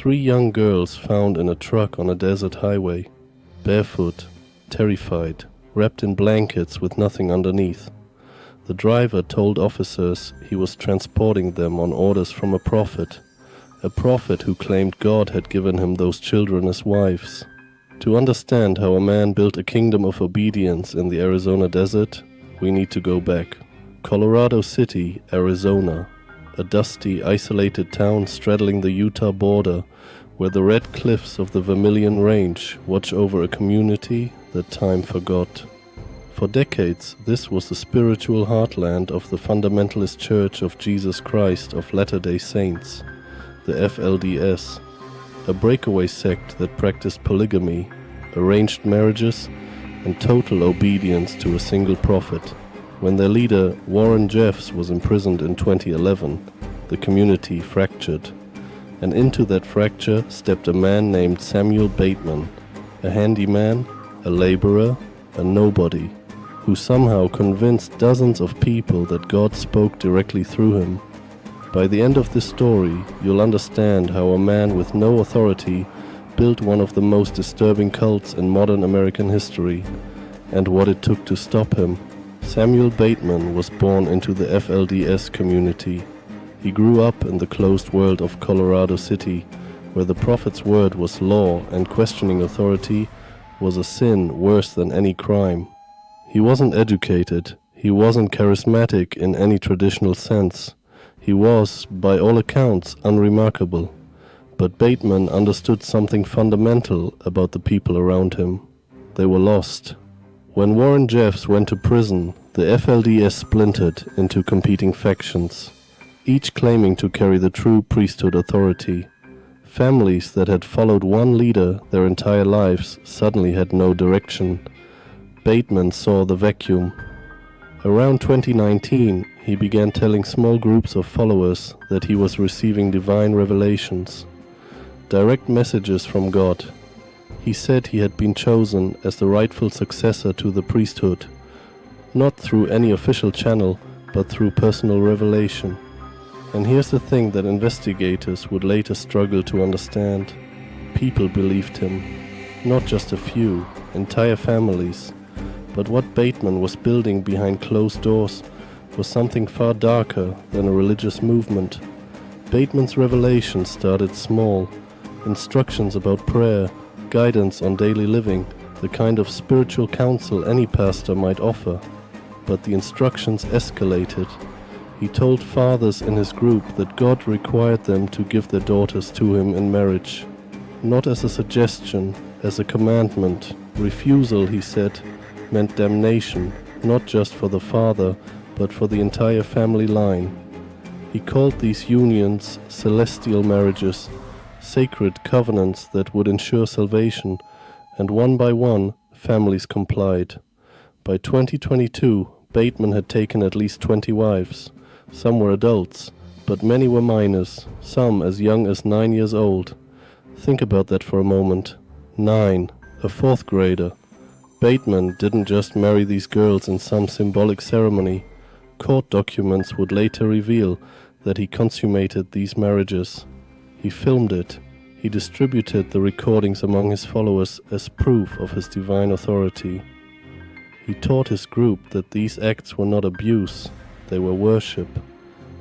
3 young girls found in a truck on a desert highway, barefoot, terrified, wrapped in blankets with nothing underneath. The driver told officers he was transporting them on orders from a prophet who claimed God had given him those children as wives. To understand how a man built a kingdom of obedience in the Arizona desert, we need to go back. Colorado City, Arizona, a dusty, isolated town straddling the Utah border, where the red cliffs of the Vermilion Range watch over a community that time forgot. For decades, this was the spiritual heartland of the Fundamentalist Church of Jesus Christ of Latter-day Saints, the FLDS, a breakaway sect that practiced polygamy, arranged marriages, and total obedience to a single prophet. When their leader, Warren Jeffs, was imprisoned in 2011, the community fractured, and into that fracture stepped a man named Samuel Bateman, a handyman, a laborer, a nobody, who somehow convinced dozens of people that God spoke directly through him. By the end of this story, you'll understand how a man with no authority built one of the most disturbing cults in modern American history, and what it took to stop him. Samuel Bateman was born into the FLDS community. He grew up in the closed world of Colorado City, where the prophet's word was law and questioning authority was a sin worse than any crime. He wasn't educated, he wasn't charismatic in any traditional sense. He was, by all accounts, unremarkable. But Bateman understood something fundamental about the people around him. They were lost. When Warren Jeffs went to prison, the FLDS splintered into competing factions, each claiming to carry the true priesthood authority. Families that had followed one leader their entire lives suddenly had no direction. Bateman saw the vacuum. Around 2019, he began telling small groups of followers that he was receiving divine revelations, direct messages from God. He said he had been chosen as the rightful successor to the priesthood, not through any official channel, but through personal revelation. And here's the thing that investigators would later struggle to understand. People believed him, not just a few, entire families. But what Bateman was building behind closed doors was something far darker than a religious movement. Bateman's revelation started small, instructions about prayer, guidance on daily living, the kind of spiritual counsel any pastor might offer. But the instructions escalated. He told fathers in his group that God required them to give their daughters to him in marriage, not as a suggestion, as a commandment. Refusal, he said, meant damnation, not just for the father, but for the entire family line. He called these unions celestial marriages, sacred covenants that would ensure salvation, and one by one, families complied. By 2022, Bateman had taken at least 20 wives. Some were adults, but many were minors, some as young as 9 years old. Think about that for a moment. 9, a 4th grader. Bateman didn't just marry these girls in some symbolic ceremony. Court documents would later reveal that he consummated these marriages. He filmed it. He distributed the recordings among his followers as proof of his divine authority. He taught his group that these acts were not abuse, they were worship,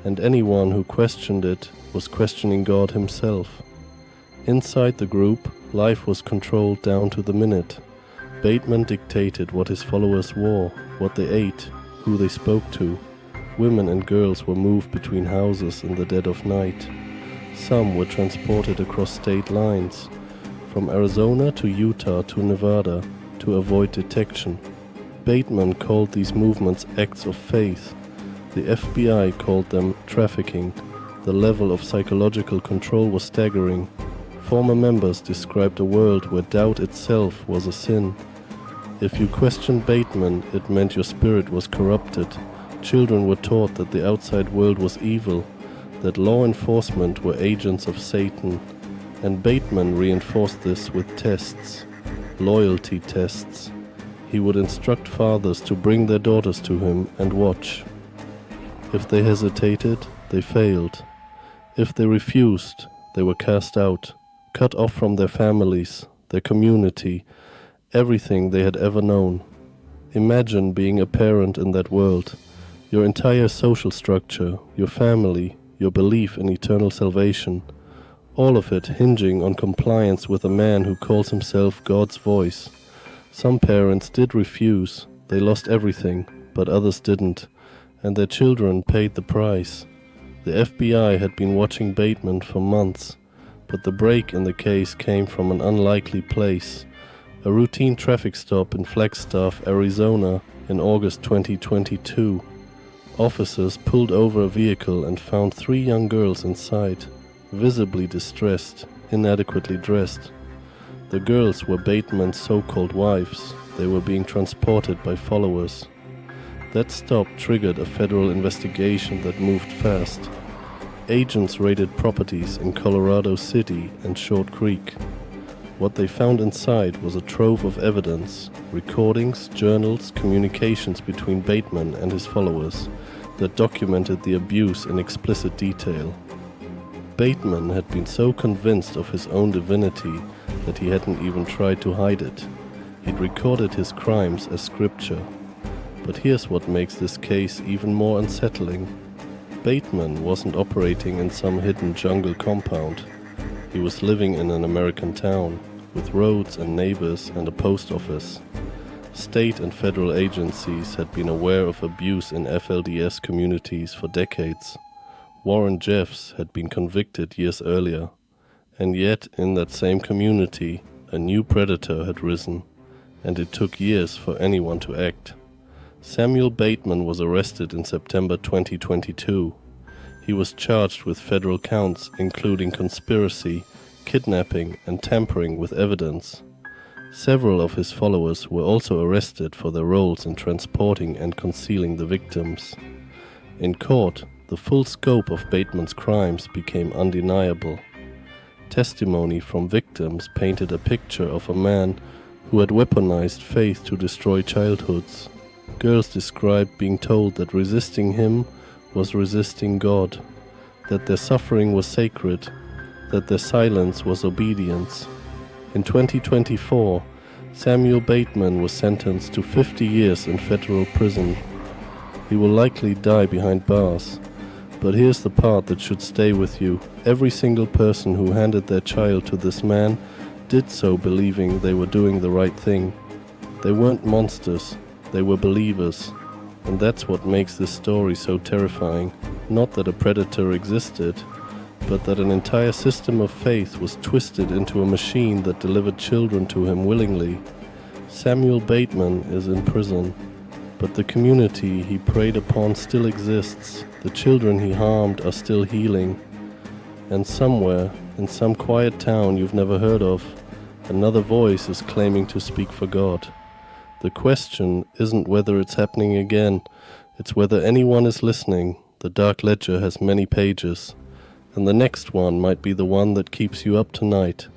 and anyone who questioned it was questioning God himself. Inside the group, life was controlled down to the minute. Bateman dictated what his followers wore, what they ate, who they spoke to. Women and girls were moved between houses in the dead of night. Some were transported across state lines, from Arizona to Utah to Nevada, to avoid detection. Bateman called these movements acts of faith. The FBI called them trafficking. The level of psychological control was staggering. Former members described a world where doubt itself was a sin. If you questioned Bateman, it meant your spirit was corrupted. Children were taught that the outside world was evil, that law enforcement were agents of Satan, and Bateman reinforced this with tests, loyalty tests. He would instruct fathers to bring their daughters to him and watch. If they hesitated, they failed. If they refused, they were cast out. cut off from their families, their community, everything they had ever known. Imagine being a parent in that world. Your entire social structure, your family, your belief in eternal salvation, all of it hinging on compliance with a man who calls himself God's voice. Some parents did refuse, they lost everything, but others didn't, and their children paid the price. The FBI had been watching Bateman for months, but the break in the case came from an unlikely place. A routine traffic stop in Flagstaff, Arizona in August 2022. Officers pulled over a vehicle and found 3 young girls inside, visibly distressed, inadequately dressed. The girls were Bateman's so-called wives. They were being transported by followers. That stop triggered a federal investigation that moved fast. Agents raided properties in Colorado City and Short Creek. What they found inside was a trove of evidence, recordings, journals, communications between Bateman and his followers that documented the abuse in explicit detail. Bateman had been so convinced of his own divinity that he hadn't even tried to hide it. He'd recorded his crimes as scripture. But here's what makes this case even more unsettling. Bateman wasn't operating in some hidden jungle compound. He was living in an American town, with roads and neighbors and a post office. State and federal agencies had been aware of abuse in FLDS communities for decades. Warren Jeffs had been convicted years earlier. And yet, in that same community, a new predator had risen, and it took years for anyone to act. Samuel Bateman was arrested in September 2022. He was charged with federal counts including conspiracy, kidnapping, and tampering with evidence. Several of his followers were also arrested for their roles in transporting and concealing the victims. In court, the full scope of Bateman's crimes became undeniable. Testimony from victims painted a picture of a man who had weaponized faith to destroy childhoods. Girls described being told that resisting him was resisting God, that their suffering was sacred, that their silence was obedience. In 2024, Samuel Bateman was sentenced to 50 years in federal prison. He will likely die behind bars. But here's the part that should stay with you. Every single person who handed their child to this man did so believing they were doing the right thing. They weren't monsters, they were believers. And that's what makes this story so terrifying. Not that a predator existed, but that an entire system of faith was twisted into a machine that delivered children to him willingly. Samuel Bateman is in prison, but the community he preyed upon still exists. The children he harmed are still healing. And somewhere, in some quiet town you've never heard of, another voice is claiming to speak for God. The question isn't whether it's happening again, it's whether anyone is listening. The dark ledger has many pages, and the next one might be the one that keeps you up tonight.